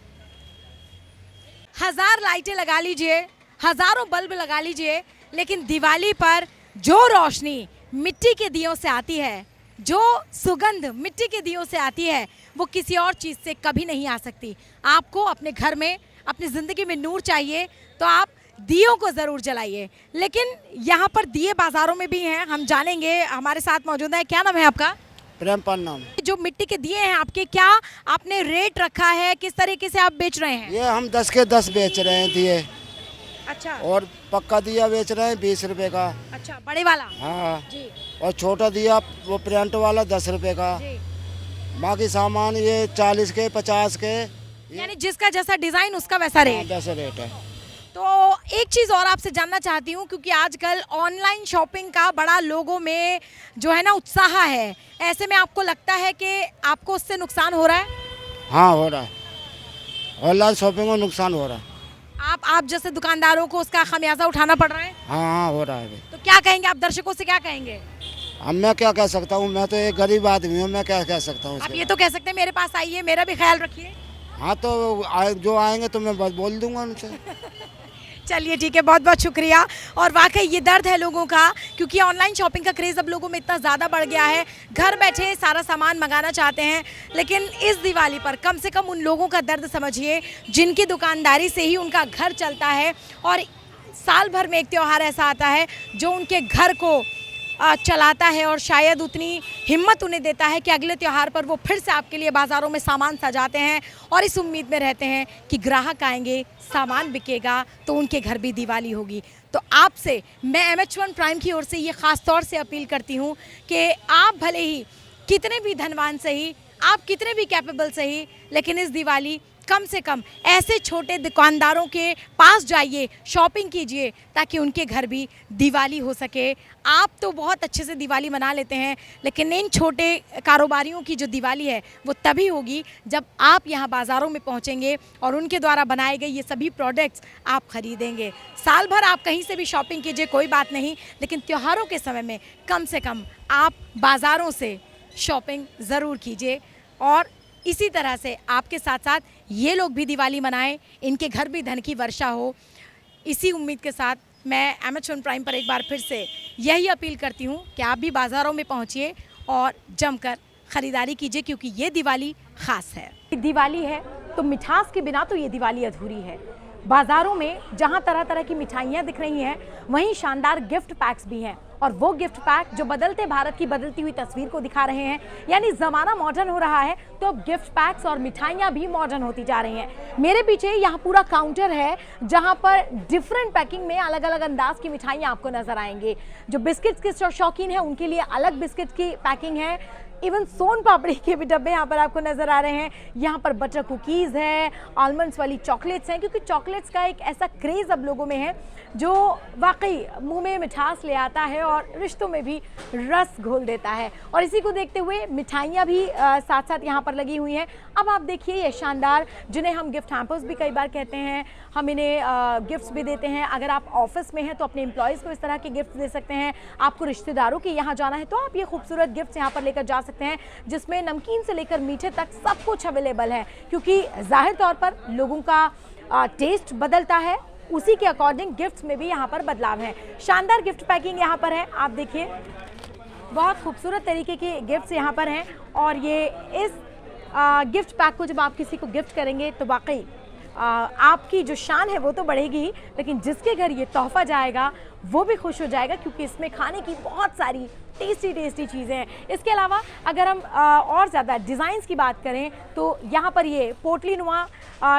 1000 लाइटें लगा लीजिए, हज़ारों बल्ब लगा लीजिए, लेकिन दिवाली पर जो रोशनी मिट्टी के दियों से आती है, जो सुगंध मिट्टी के दियों से आती है, वो किसी और चीज़ से कभी नहीं आ सकती। आपको अपने घर में, अपनी ज़िंदगी में नूर चाहिए तो आप दियों को ज़रूर जलाइए। लेकिन यहाँ पर दिए बाज़ारों में भी हैं, हम जानेंगे। हमारे साथ मौजूद है, क्या नाम है आपका? प्रेमपाल नाम। जो मिट्टी के दिए हैं आपके, क्या आपने रेट रखा है, किस तरीके से आप बेच रहे हैं? ये हम 10 के 10 बेच रहे हैं दिए। अच्छा। और पक्का दिया बेच रहे हैं 20 रुपए का। अच्छा, बड़े वाला? हाँ जी। और छोटा दिया वो प्रिंट वाला 10 रुपए का। जी। बाकी सामान ये 40 के 50 के, यानी जिसका जैसा डिजाइन उसका वैसा रेट। जैसे रेट है। तो एक चीज़ और आपसे जानना चाहती हूँ, क्योंकि आजकल ऑनलाइन शॉपिंग का बड़ा लोगों में जो है ना उत्साह है, ऐसे में आपको लगता है कि आपको उससे नुकसान हो रहा है? हाँ हो रहा है, ऑनलाइन शॉपिंग में नुकसान हो रहा है। आप जैसे दुकानदारों को उसका खमियाजा उठाना पड़ रहा है? हाँ हो रहा है। तो क्या कहेंगे आप दर्शकों से, क्या कहेंगे? अब मैं क्या कह सकता हूँ, मैं तो एक गरीब आदमी हूँ, मैं क्या कह सकता हूँ। आप ये तो कह सकते हैं मेरे पास आइए, मेरा भी ख्याल रखिए। हाँ तो जो आएंगे तो मैं बोल दूंगा उनसे। चलिए ठीक है, बहुत बहुत शुक्रिया। और वाकई ये दर्द है लोगों का, क्योंकि ऑनलाइन शॉपिंग का क्रेज़ अब लोगों में इतना ज़्यादा बढ़ गया है, घर बैठे सारा सामान मंगाना चाहते हैं। लेकिन इस दिवाली पर कम से कम उन लोगों का दर्द समझिए जिनकी दुकानदारी से ही उनका घर चलता है, और साल भर में एक त्यौहार ऐसा आता है जो उनके घर को चलाता है, और शायद उतनी हिम्मत उन्हें देता है कि अगले त्यौहार पर वो फिर से आपके लिए बाज़ारों में सामान सजाते हैं और इस उम्मीद में रहते हैं कि ग्राहक आएंगे, सामान बिकेगा तो उनके घर भी दिवाली होगी। तो आपसे मैं MH1 प्राइम की ओर से ये ख़ास तौर से अपील करती हूँ कि आप भले ही कितने भी धनवान सही, आप कितने भी कैपेबल सही, लेकिन इस दिवाली कम से कम ऐसे छोटे दुकानदारों के पास जाइए, शॉपिंग कीजिए, ताकि उनके घर भी दिवाली हो सके। आप तो बहुत अच्छे से दिवाली मना लेते हैं, लेकिन इन छोटे कारोबारियों की जो दिवाली है वो तभी होगी जब आप यहाँ बाज़ारों में पहुँचेंगे और उनके द्वारा बनाए गए ये सभी प्रोडक्ट्स आप ख़रीदेंगे। साल भर आप कहीं से भी शॉपिंग कीजिए, कोई बात नहीं, लेकिन त्योहारों के समय में कम से कम आप बाज़ारों से शॉपिंग ज़रूर कीजिए। और इसी तरह से आपके साथ साथ ये लोग भी दिवाली मनाएं, इनके घर भी धन की वर्षा हो। इसी उम्मीद के साथ मैं MH1 प्राइम पर एक बार फिर से यही अपील करती हूँ कि आप भी बाज़ारों में पहुँचिए और जमकर ख़रीदारी कीजिए, क्योंकि ये दिवाली ख़ास है। दिवाली है तो मिठास के बिना तो ये दिवाली अधूरी है। बाज़ारों में जहाँ तरह तरह की मिठाइयाँ दिख रही हैं, वहीं शानदार गिफ्ट पैक्स भी हैं, और वो गिफ्ट पैक जो बदलते भारत की बदलती हुई तस्वीर को दिखा रहे हैं। यानी ज़माना मॉडर्न हो रहा है तो अब गिफ्ट पैक्स और मिठाइयाँ भी मॉडर्न होती जा रही हैं। मेरे पीछे यहाँ पूरा काउंटर है जहाँ पर डिफरेंट पैकिंग में अलग अलग अंदाज की मिठाइयाँ आपको नजर आएंगी। जो बिस्किट्स के शौकीन हैं उनके लिए अलग बिस्किट की पैकिंग है, इवन सोन पापड़ी के भी डब्बे यहाँ पर आपको नज़र आ रहे हैं। यहाँ पर बटर कुकीज़ है, आलमंड्स वाली चॉकलेट्स हैं, क्योंकि चॉकलेट्स का एक ऐसा क्रेज़ अब लोगों में है जो वाकई मुंह में मिठास ले आता है और रिश्तों में भी रस घोल देता है। और इसी को देखते हुए मिठाइयाँ भी साथ साथ यहाँ पर लगी हुई हैं। अब आप देखिए ये शानदार, जिन्हें हम गिफ्ट हैम्पर्स भी कई बार कहते हैं, हम इन्हें गिफ्ट्स भी देते हैं। अगर आप ऑफिस में हैं तो अपने एम्प्लॉयज़ को इस तरह के गिफ्ट दे सकते हैं। आपको रिश्तेदारों के यहाँ जाना है तो आप ये खूबसूरत गिफ्ट्स यहाँ पर लेकर जा सकते हैं, जिसमें नमकीन से लेकर मीठे तक सब कुछ अवेलेबल है। क्योंकि जाहिर तौर पर लोगों का टेस्ट बदलता है, उसी के अकॉर्डिंग गिफ्ट्स में भी यहाँ पर बदलाव है। शानदार गिफ्ट पैकिंग यहाँ पर है, आप देखिए बहुत खूबसूरत तरीके के गिफ्ट्स यहाँ पर हैं। और ये इस गिफ्ट पैक को जब आप किसी को गिफ्ट करेंगे तो वाकई आपकी जो शान है वो तो बढ़ेगी ही, लेकिन जिसके घर ये तोहफा जाएगा वो भी खुश हो जाएगा, क्योंकि इसमें खाने की बहुत सारी टेस्टी टेस्टी चीज़ें हैं। इसके अलावा अगर हम और ज़्यादा डिज़ाइंस की बात करें तो यहाँ पर ये पोटली नुमा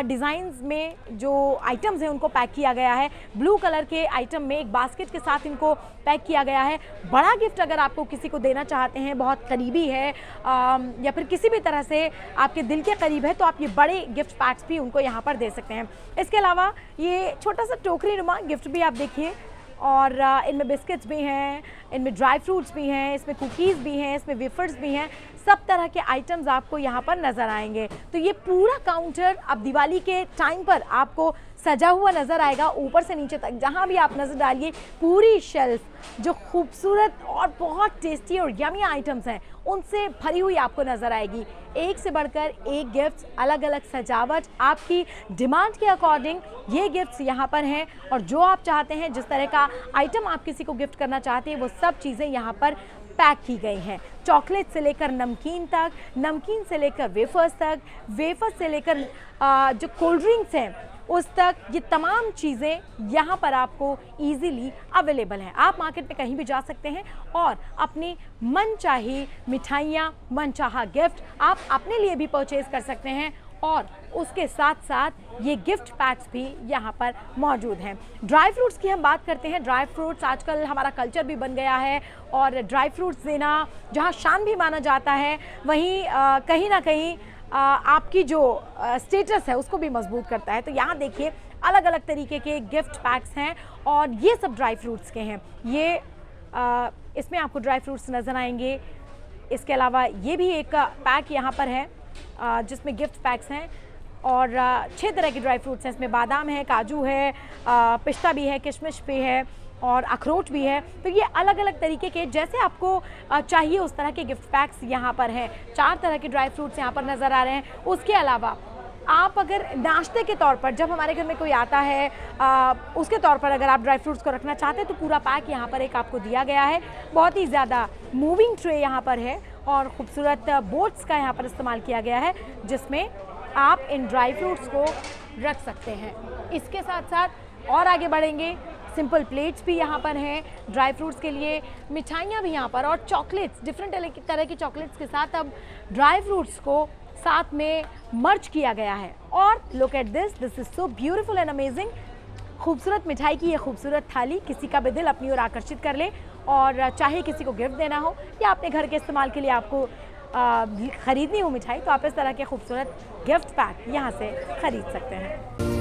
डिज़ाइंस में जो आइटम्स हैं उनको पैक किया गया है। ब्लू कलर के आइटम में एक बास्केट के साथ इनको पैक किया गया है। बड़ा गिफ्ट अगर आपको किसी को देना चाहते हैं, बहुत करीबी है या फिर किसी भी तरह से आपके दिल के करीब है, तो आप ये बड़े गिफ्ट पैक्स भी उनको यहाँ पर दे सकते हैं। इसके अलावा ये छोटा सा टोकरी नुमा गिफ्ट भी आप देखिए, और इनमें बिस्किट्स भी हैं, इनमें ड्राई फ्रूट्स भी हैं, इसमें कुकीज़ भी हैं, इसमें वेफर्स भी हैं, सब तरह के आइटम्स आपको यहाँ पर नज़र आएंगे। तो ये पूरा काउंटर अब दिवाली के टाइम पर आपको सजा हुआ नज़र आएगा, ऊपर से नीचे तक जहाँ भी आप नज़र डालिए पूरी शेल्फ जो खूबसूरत और बहुत टेस्टी और यमी आइटम्स हैं उनसे भरी हुई आपको नज़र आएगी। एक से बढ़कर एक गिफ्ट, अलग अलग सजावट, आपकी डिमांड के अकॉर्डिंग ये गिफ्ट्स यहाँ पर हैं, और जो आप चाहते हैं, जिस तरह का आइटम आप किसी को गिफ्ट करना चाहते हैं, वो सब चीज़ें यहाँ पर पैक की गई हैं। चॉकलेट से लेकर नमकीन तक, नमकीन से लेकर वेफर्स तक, वेफर्स से लेकर जो कोल्ड ड्रिंक्स हैं उस तक, ये तमाम चीज़ें यहाँ पर आपको इजीली अवेलेबल हैं। आप मार्केट में कहीं भी जा सकते हैं और अपनी मनचाही मिठाइयाँ, मनचाहा गिफ्ट आप अपने लिए भी परचेज कर सकते हैं, और उसके साथ साथ ये गिफ्ट पैक्स भी यहाँ पर मौजूद हैं। ड्राई फ्रूट्स की हम बात करते हैं। ड्राई फ्रूट्स आजकल हमारा कल्चर भी बन गया है, और ड्राई फ्रूट्स देना जहाँ शान भी माना जाता है, वहीं कहीं ना कहीं आपकी जो स्टेटस है उसको भी मजबूत करता है। तो यहाँ देखिए अलग अलग तरीके के गिफ्ट पैक्स हैं, और ये सब ड्राई फ्रूट्स के हैं। ये इसमें आपको ड्राई फ्रूट्स नज़र आएंगे। इसके अलावा ये भी एक पैक यहाँ पर है जिसमें गिफ्ट पैक्स हैं, और 6 तरह के ड्राई फ्रूट्स हैं। इसमें बादाम है, काजू है, पिस्ता भी है, किशमिश भी है, और अखरोट भी है। तो ये अलग अलग तरीके के जैसे आपको चाहिए उस तरह के गिफ्ट पैक्स यहाँ पर हैं। 4 तरह के ड्राई फ्रूट्स यहाँ पर नज़र आ रहे हैं। उसके अलावा आप अगर नाश्ते के तौर पर, जब हमारे घर में कोई आता है उसके तौर पर अगर आप ड्राई फ्रूट्स को रखना चाहते हैं, तो पूरा पैक यहाँ पर एक आपको दिया गया है। बहुत ही ज़्यादा मूविंग ट्रे यहाँ पर है, और ख़ूबसूरत बोट्स का यहाँ पर इस्तेमाल किया गया है, जिसमें आप इन ड्राई फ्रूट्स को रख सकते हैं। इसके साथ साथ और आगे बढ़ेंगे, सिंपल प्लेट्स भी यहाँ पर हैं ड्राई फ्रूट्स के लिए, मिठाइयाँ भी यहाँ पर, और चॉकलेट्स, डिफरेंट तरह की चॉकलेट्स के साथ अब ड्राई फ्रूट्स को साथ में मर्ज किया गया है। और look at this is so beautiful and amazing. खूबसूरत मिठाई की ये खूबसूरत थाली किसी का भी दिल अपनी ओर आकर्षित कर ले, और चाहे किसी को गिफ्ट देना हो या अपने घर के इस्तेमाल के लिए आपको ख़रीदनी हो मिठाई, तो आप इस तरह के खूबसूरत गिफ्ट पैक यहाँ से ख़रीद सकते हैं।